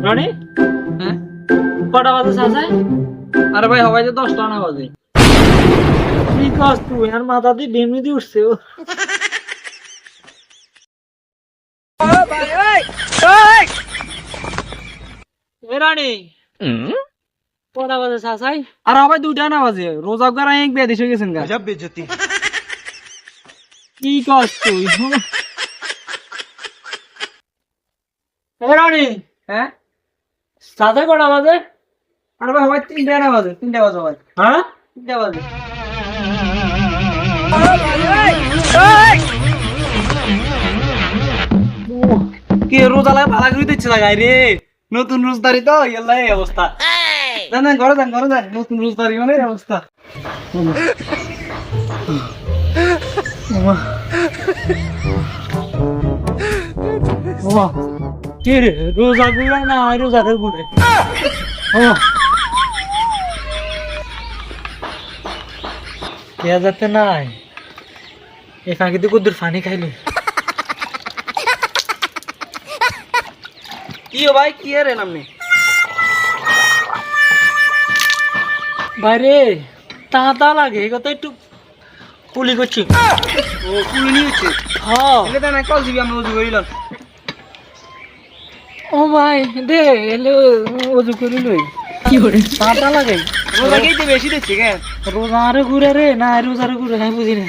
রনি হ্যাঁ কটা বাজে চাচা? আরে ভাই হবাই তো 10টা না বাজে। কি কস তুই? আর মাথা দিয়ে বেমনি দিয়ে উঠছে ও। এ রানী কটা বাজে চাচাই? আর হবাই 2টা না বাজে, রোজা করা এক বেদিস হয়ে গেছেন গা। কি কস তুই? এ রানী হ্যাঁ চাচা কটা বাজে? আরে ভাই হবাই 3টা না বাজে, 3টা বাজে ভাই, হ্যাঁ 3টা বাজে। কি রোজা লাগে ভালো করে দিচ্ছে লাগাই রে, নতুন রোজদারি তো ইয়াল্লা এই অবস্থা। না ঘরে যান নতুন রোজদারি মানে এই অবস্থা। ওমা কে রে রোজা গুলা না আর রোজা রে গুলে? ওমা কে যাতে নাই এই ফাঁকি দিয়ে কুদ্দুর পানি খাইলে। কি ও ভাই কি রে নামনি? বাইরে তা লাগে এই কথা একটু কুলি করছি। ও কুলি নি হচ্ছে। হ্যাঁ এলে তো না কল দিবি আমি ওজু করিলাম। ও ভাই দে এলে ওজু করি লই। কি করে তা লাগে? রোজা খেতে বেশি দিচ্ছে কেন? রোজা আরে ঘুরে রে না রোজা রে ঘুরে আমি বুঝি না।